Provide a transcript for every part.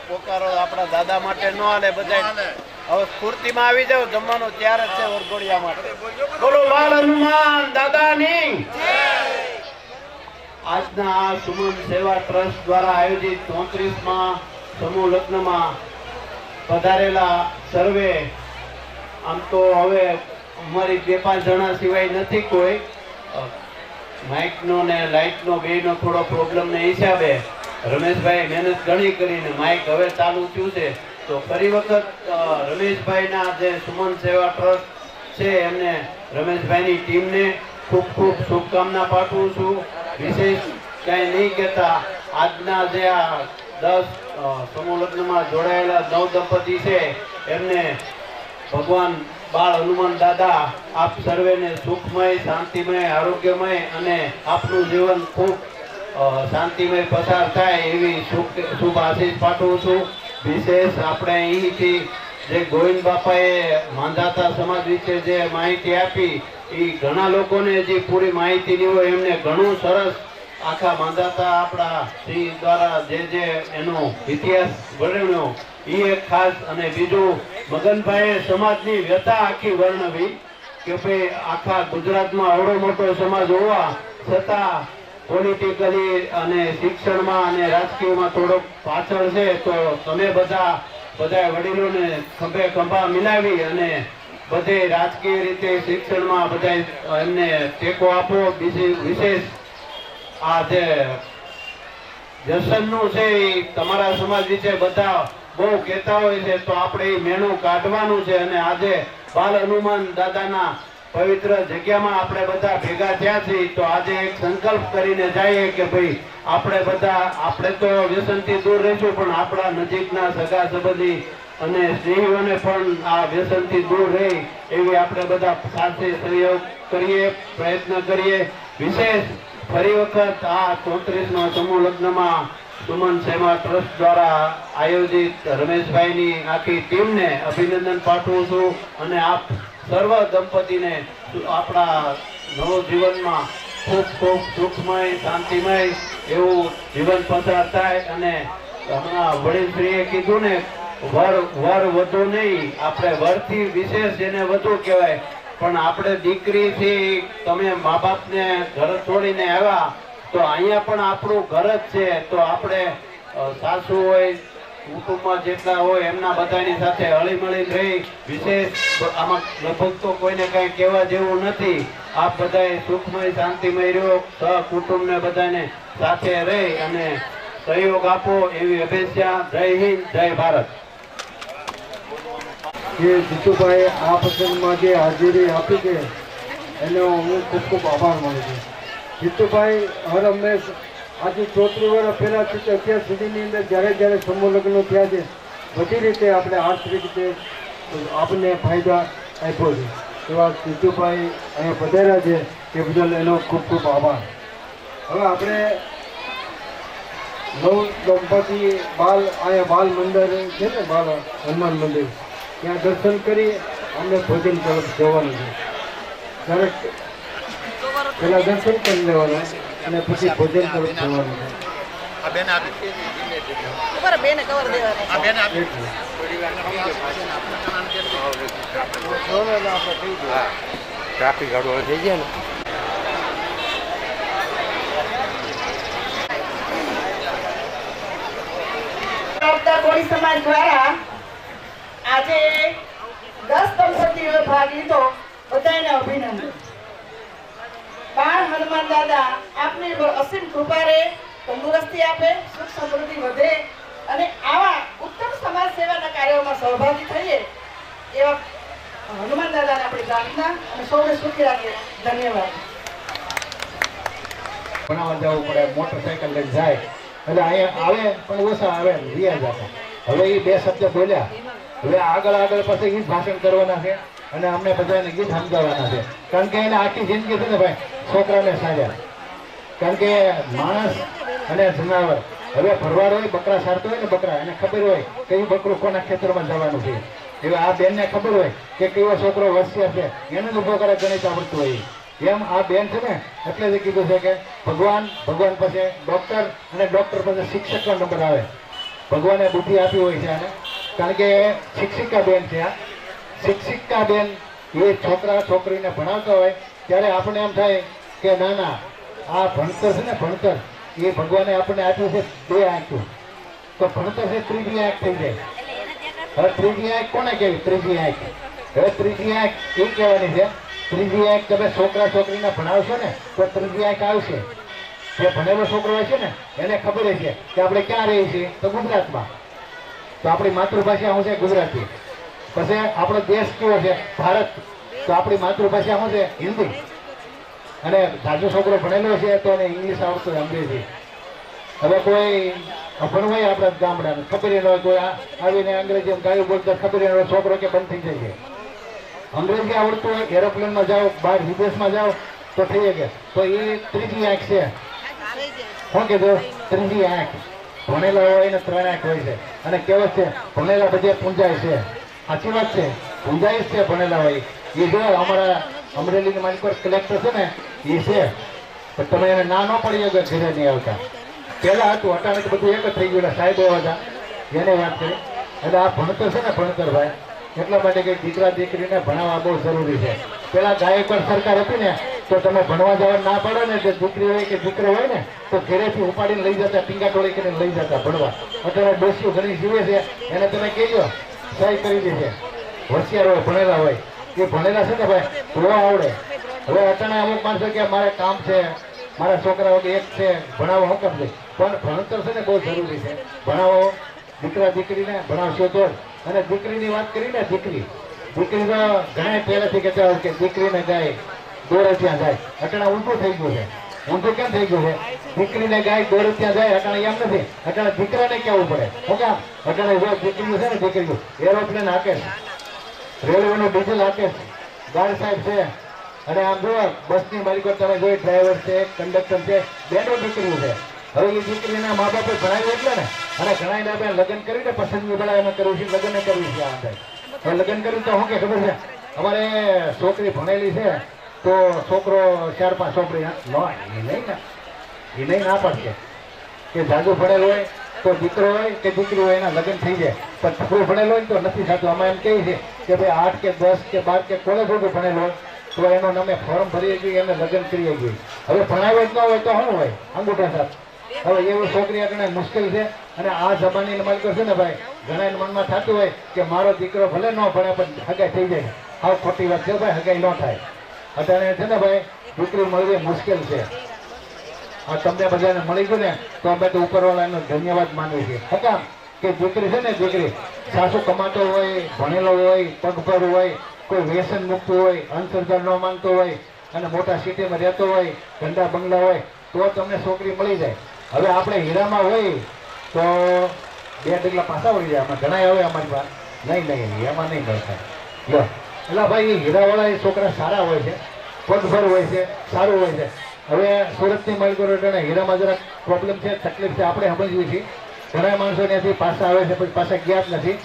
પોકારો આપણા દાદા માટે ન હાલે, બધા હવે સ્ફૂર્તિમાં આવી જાવ, જમવાનું ત્યારે જ છે વરઘોડિયા માટે. બોલો બાલ હનુમાન દાદાની. આજના આ સુમન સેવા ટ્રસ્ટ દ્વારા આયોજિત 34માં સમૂહ લગ્નમાં પધારેલા સર્વે, આમ તો હવે અમારી 2-5 જણા સિવાય નથી કોઈ, માઇકનો ને લાઇટનો બેયનો થોડો પ્રોબ્લેમ ને હિસાબે રમેશભાઈ મહેનત ઘણી કરીને માઇક હવે ચાલુ થયું છે. તો ફરી વખત રમેશભાઈના જે સુમન સેવા ટ્રસ્ટ છે એમને, રમેશભાઈની ટીમને ખૂબ ખૂબ શુભકામના પાઠવું છું. વિશેષ કાંઈ નહીં કહેતા, આજના જે આ 10 સમૂહ લગ્નમાં જોડાયેલા 9 દંપતી છે એમને ભગવાન બાળ હનુમાન દાદા આપ સર્વેને સુખમય, શાંતિમય, આરોગ્યમય અને આપનું જીવન ખૂબ શાંતિમય પસાર થાય એવી શુભ આશીષ પાઠવું છું. વિશેષ આપણે અહીંથી જે ગોવિંદ બાપાએ માંધાતા સમાજ વિશે જે માહિતી આપી, એ ઘણા લોકોને હજી પૂરી માહિતી નહીં હોય, એમને ઘણું સરસ આખા માંધાતા આપણા શ્રી દ્વારા જે એનો ઇતિહાસ વર્ણવ્યો એ એક ખાસ. અને બીજું, મગનભાઈએ સમાજની વ્યથા આખી વર્ણવી કે ભાઈ આખા ગુજરાતમાં આવડો મોટો સમાજ હોવા છતાં પોલિટિકલી અને શિક્ષણમાં અને રાજકીયમાં થોડોક પાછળ છે, તો તમે બધા વડીલોને ખભે ખભા મિલાવી અને બધે રાજકીય રીતે શિક્ષણમાં બધા એમને ટેકો આપો. બીજી વિશેષ આ જે વ્યસનનું છે એ તમારા સમાજ વિશે બધા બહુ કહેતા હોય છે, તો આપણે એ મેણું કાઢવાનું છે. અને આજે બાલ હનુમાન દાદાના પવિત્ર જગ્યામાં આપણે બધા ભેગા થયા છીએ, તો આજે એક સંકલ્પ કરીને જઈએ કે ભાઈ આપણે તો વ્યસનથી દૂર રહીશું, પણ આપણા નજીકના સગા સંબંધી અને સ્નેહીઓને પણ આ વ્યસનથી દૂર રહે એવી આપણે બધા સાથે સહયોગ કરીએ, પ્રયત્ન કરીએ. વિશેષ ફરી વખત આ 34માં સમૂહ લગ્નમાં સુમન સેવા ટ્રસ્ટ દ્વારા આયોજિત રમેશભાઈની આખી ટીમને અભિનંદન પાઠવું છું. અને આપ સર્વ દંપતીને આપણા નવ જીવનમાં ખૂબ ખૂબ સુખમય, શાંતિમય એવું જીવન પસાર થાય. અને હમણાં વડીલશ્રીએ કીધું ને, વર વધુ નહીં, આપણે વરથી વિશેષ જેને વધુ કહેવાય, પણ આપણે દીકરીથી તમે મા બાપને ઘર છોડીને આવ્યા, તો અહીંયા પણ આપણું ઘર જ છે. તો આપણે સાસુ હોય, કુટુંબમાં જેટલા હોય એમના બધાની સાથે હળીમળી રહી. વિશેષ આમાં લગભગ તો કોઈને કઈ કહેવા જેવું નથી. આપ બધાએ સુખમય, શાંતિમય રહ્યો, સહકુટુંબને બધાને સાથે રહી અને સહયોગ આપો એવી અપેક્ષા. જય હિન્દ, જય ભારત. જે જીતુભાઈ આ પ્રસંગમાં જે હાજરી આપી છે એનો હું ખૂબ ખૂબ આભાર માનું છું. જીતુભાઈ હર હંમેશ આજે 34 વર્ષ પહેલાંથી અત્યાર સુધીની અંદર જ્યારે સમૂહ લગ્નો થયા છે, બધી રીતે આપણે આર્થિક રીતે આપણને ફાયદા આપ્યો છે. એવા જીતુભાઈ અહીંયા પધાર્યા છે એ બદલ એનો ખૂબ ખૂબ આભાર. હવે આપણે 9 દંપતી અહીંયા બાલ મંદિર છે ને, બાલ હનુમાન મંદિર, ત્યાં દર્શન કરી અમને ભોજન તરફ જવાનું છે. દરેક પહેલાં દર્શન કરી લેવાના અને પછી ભોજન તરફ જવાનું છે. ટ્રાફિક ગાડો થઈ ગયા ને. કોળી સમાજ દ્વારા આજે 10 દંપતીઓએ ભાગ લીધો. બધાને અભિનંદન. બાળ હનુમાન દાદા આપની અસીમ કૃપા રહે, તંદુરસ્તી આપે, સુખ સમૃદ્ધિ વધે અને આવા ઉત્તમ સમાજ સેવાના કાર્યોમાં સહભાગી થઈએ એવા હનુમાન દાદાને આપણી પ્રાર્થના અને સૌને સુખી રાખીએ. ધન્યવાદ. ભણાવવા જવું પડે, મોટરસાયકલ લઈને જાય એટલે અહીંયા આવે પણ ઓછા આવે, રિયા જતા. હવે એ 2 શબ્દ બોલ્યા, હવે આગળ પછી ગીત ભાષણ કરવાના છે અને અમને બધાને ગીત સમજાવવાના છે. કારણ કે એને આખી જિંદગી છે ને ભાઈ છોકરાને સાજા. કારણ કે માણસ અને જનાવર, હવે ભરવાડ હોય, બકરા સારતો હોય ને, બકરા એને ખબર હોય કે એ બકરું કોના ખેતરમાં જવાનું છે. હવે આ બેનને ખબર હોય કે કેવો છોકરો વસ્યા છે, એને જ ઉભો કરે ગણિત આવડતું હોય. એમ આ બેન છે ને એટલે જ કીધું છે કે ભગવાન પછી ડોક્ટર અને ડોક્ટર પછી શિક્ષકનો નંબર આવે. ભગવાને બુદ્ધિ આપી હોય છે આને, કારણ કે શિક્ષિકા બેન છે આ શિક્ષિકા બેન એ છોકરા છોકરીને ભણાવતા હોય ત્યારે આપણે એમ થાય કે ના ના આ ભણતર છે ને ભણતર એ ભગવાને આપણને આપ્યું છે 2 આંખો, તો ભણતર છે 3જી આંખ થઈ જાય. હવે 3જી આંખ કોને કહેવી? 3જી આંખ. હવે 3જી આંખ એ કહેવાની છે. 3જી આંખ તમે છોકરા છોકરીને ભણાવશો ને તો 3જી આંખ આવશે. જે ભણેલો છોકરો હોય છે ને એને ખબર છે કે આપણે ક્યાં રહીએ છીએ, તો ગુજરાતમાં. તો આપણી માતૃભાષા શું છે? ગુજરાતી. પછી આપણો દેશ કેવો છે? ભારત. તો આપણી માતૃભાષા શું છે? હિન્દી. અને જાજો છોકરો ભણેલો છે તો એને ઇંગ્લિશ આવડતું હોય, અંગ્રેજી. હવે કોઈ અભણ હોય આપણા ગામડાને ખબર ન હોય, કોઈ આવીને અંગ્રેજી ગાયું બોલતા ખબર ન હોય, છોકરો કે બંધ થઈ જાય છે. અંગ્રેજી આવડતું હોય, એરોપ્લેનમાં જાઓ, બહાર વિદેશમાં જાઓ તો થઈ શકે. તો એ 3જી આંખ છે. શું કીધું? 3જી આંખ. ભણેલા હોય ને 3 આંખ હોય છે. અને કહેવત છે ભણેલા બધે પૂંજાય છે. સાચી વાત છે, પૂંજાય જ છે ભણેલા હોય. એ જો અમારા અમરેલીની માલિક પર કલેક્ટર છે ને એ છે, પણ તમે એને ના ન પડી શકે ઘરે નહીં આવતા. પહેલા હતું, અટાણે તો બધું એક જ થઈ ગયું. સાહેબ એવા હતા એને વાત કરી. એટલે આ ભણતર છે ને ભણતર ભાઈ, એટલા માટે કે દીકરા દીકરીને ભણાવવા બહુ જરૂરી છે. પેલા ગાયકવાડ સરકાર હતી ને તો તમે ભણવા જવા ના પાડો ને, જે દીકરી હોય કે દીકરો હોય ને તો ઘરેથી ઉપાડીને લઈ જતા, ટીંગા ટોળી કરીને લઈ જતા ભણવા. અત્યારે ડોસીઓ ઘણી જીવે છે એને તમે કહેજો સહી કરી દે છે. હોશિયાર હોય, ભણેલા હોય, એ ભણેલા છે ને ભાઈ તો આવડે. હવે અટાણે અમુક માણસો કે મારે કામ છે, મારા છોકરાઓ એક છે, ભણાવો હું કામ દઈ. પણ ભણતર છે ને બહુ જરૂરી છે. ભણાવો, દીકરા દીકરીને ભણાવશો તો. અને દીકરીની વાત કરીને, દીકરી તો ઘણા પહેલાથી કહેતા હોય કે દીકરીને ગાય દોડે ત્યાં જાય. અટાણા ઊંધું થઈ ગયું છે. ઊંધું કેમ થઈ ગયું છે? દીકરીને ગાય દોડે ત્યાં જાય અટાણે એમ નથી, અટાણે દીકરાને કહેવું પડે. શું કામ? અટાણે જો દીકરીઓ છે ને, દીકરીઓ એરોપ્લેન હાકે છે, રેલવેનું ડીઝલ હાકે છે, ગાર્ડ સાહેબ છે, અને આમ જો બસની માલિકો તમે જોઈ ડ્રાઈવર છે, કંડક્ટર છે, બેનો દીકરીઓ છે. હવે એ દીકરીના મા બાપે ભણાવ્યું એટલે ને, અને ઘણા આપણે લગ્ન કરીને પસંદગી બનાવીને કરવું છે, લગ્ન કરવું છે. આ અંદર હવે લગ્ન કર્યું તો શું કે ખબર છે? અમારે છોકરી ભણેલી છે તો છોકરો 4-5 છોકરી નહીં ના પાડશે કે જાજુ ભણેલો હોય તો દીકરો હોય કે દીકરી હોય એના લગ્ન થઈ જાય. પણ છોકરો ભણેલો હોય તો નથી થતું. અમે એમ કહીએ છીએ કે ભાઈ 8 કે 10 કે 12 કે કોલેજ સુધી ભણેલો હોય તો એનો અમે ફોર્મ ભરીએ છીએ, એને લગ્ન કરીએ છીએ. હવે ભણાવ્યો જ ન હોય તો શું હોય? અંગૂઠા સાથ. હવે એવું છોકરી આગળ મુશ્કેલ છે. અને આ જમાની માલિકો છે ને ભાઈ, ઘણા મનમાં થતું હોય કે મારો દીકરો ભલે ન ભણે પણ હગાઈ થઈ જાય. હાવ ખોટી વાત છે ભાઈ, હગાઈ ન થાય. અત્યારે છે ને ભાઈ દીકરી મળવી મુશ્કેલ છે. આ તમને બધાને મળી ગયું ને તો અમે તો ઉપરવાળાનો ધન્યવાદ માનીએ છીએ. હકામ કે દીકરી છે ને, દીકરી સાસુ કમાતો હોય, ભણેલો હોય, પગભર હોય, કોઈ વ્યસન મુક્ત હોય, અંધશ્રદ્ધા ન માનતો હોય, અને મોટા સિટીમાં રહેતો હોય, ધંધા બંગલા હોય તો તમને છોકરી મળી જાય. હવે આપણે હીરામાં હોય તો 2 ડગલા પાછા વળી જાય. આમાં ઘણા આવે અમારી પાસે નહીં એમાં નહીં મળતા. લો એટલે ભાઈ હીરાવાળા એ છોકરા સારા હોય છે, પગભર હોય છે, સારું હોય છે. હવે સુરતની માલિકો હીરામાં જરા પ્રોબ્લેમ છે, તકલીફ છે, આપણે સમજવી છીએ. ઘણા માણસો ત્યાંથી પાછા આવે છે પછી પાછા ગયા જ નથી,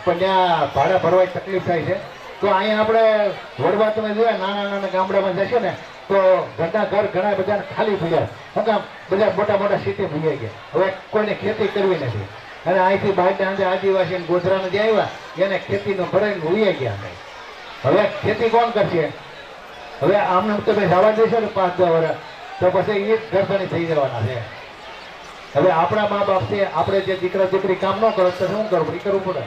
પણ ત્યાં ભાડા ભરવાની તકલીફ થાય છે. તો અહીંયા આપણે વડવા તમે જોયા નાના ગામડામાં જશો ને તો ઘણા બધા ખાલી થઈ જાય. શું કામ? બધા મોટા મોટા સિટી ભૂલાઈ ગયા. હવે કોઈને ખેતી કરવી નથી. અને અહીંથી બહારના આદિવાસી ગોધરાને જે આવ્યા એને ખેતીનો ભરાઈને ઉઈ ગયા. હવે ખેતી કોણ કરશે? હવે આમને તમે જવા દેશો ને 5-10 વર્ષ તો પછી એ જ ગરદણી થઈ જવાના છે. હવે આપણા મા બાપ છે, આપણે જે દીકરા દીકરી કામ ન કરો તો શું કરવું? એ કરવું પડે.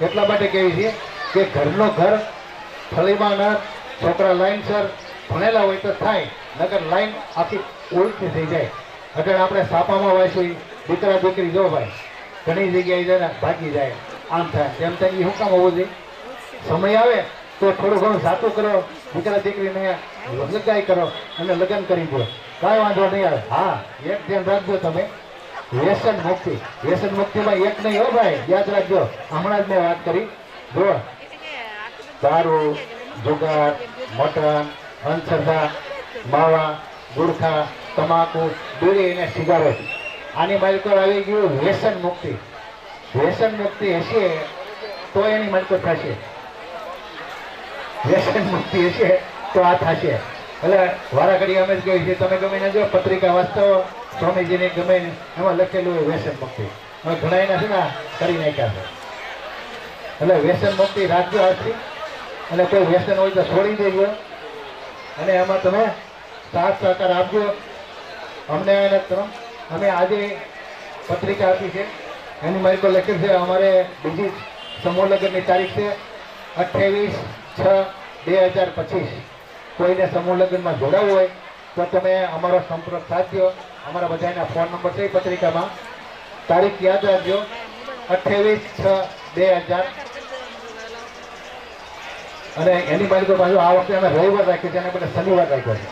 એટલા માટે કહેવી છે કે ઘરનો ઘર થળીમાં ન, છોકરા લાઈનસર ભણેલા હોય તો થાય, નકર લાઈન આખી ઉલટી થઈ જાય. અગર આપણે સાપામાં વાંચી દીકરા દીકરી જો ભાઈ ઘણી જગ્યાએ જાય ભાગી જાય, આમ થાય તેમ થાય. એ શું કામ હોવું જોઈએ? સમય આવે તો થોડું ઘણું સાતું કરો, દીકરા દીકરીને લગાઈ કરો અને લગ્ન કરી દો, કાંઈ વાંધો નહીં આવે. હા, એક ધ્યાન રાખજો તમે, વ્યસન મુક્તિ. વ્યસન મુક્તિમાં એક નહીં હો ભાઈ, યાદ રાખજો. હમણાં જ મેં વાત કરી, જો દારૂ, જુગાર, મટન, અંધશ્રદ્ધા, માવા, ગુડખા, તમાકુ, બીડી અને સિગારેટ, આની માલિકો આવી ગયું વ્યસન મુક્તિ. વ્યસન મુક્તિ હશે તો એની માલિકો થશે. વ્યસન મુક્તિ હશે તો આ થશે. એટલે વારાઘડી અમે જ કહીએ છીએ, તમે ગમે ને જો પત્રિકા વાંચતા હો સ્વામીજીની ગમે એમાં લખેલું હોય વ્યસન મુક્તિ. હવે ઘણા એના છે ને કરી નાખ્યા છે. એટલે વ્યસન મુક્તિ રાખજો આજથી, અને કોઈ વ્યસન હોય તો છોડી દેજો, અને એમાં તમે સાથ સહકાર આપજો અમને. અમે આજે પત્રિકા આપી છે, એની મારી તો લખેલ છે અમારે બીજી સમૂહ લગ્નની તારીખ છે 28/6/2025. કોઈને સમૂહ લગ્નમાં જોડાવવું હોય તો તમે અમારો સંપર્ક સાધજો. અમારા બધાના ફોન નંબર છે એ પત્રિકામાં. તારીખ યાદ રાખજો 28/6/2000. અને એની મારી તો પાછું આ વખતે અમે રવિવાર રાખ્યું છે, અને બદલે શનિવાર રાખ્યો છે.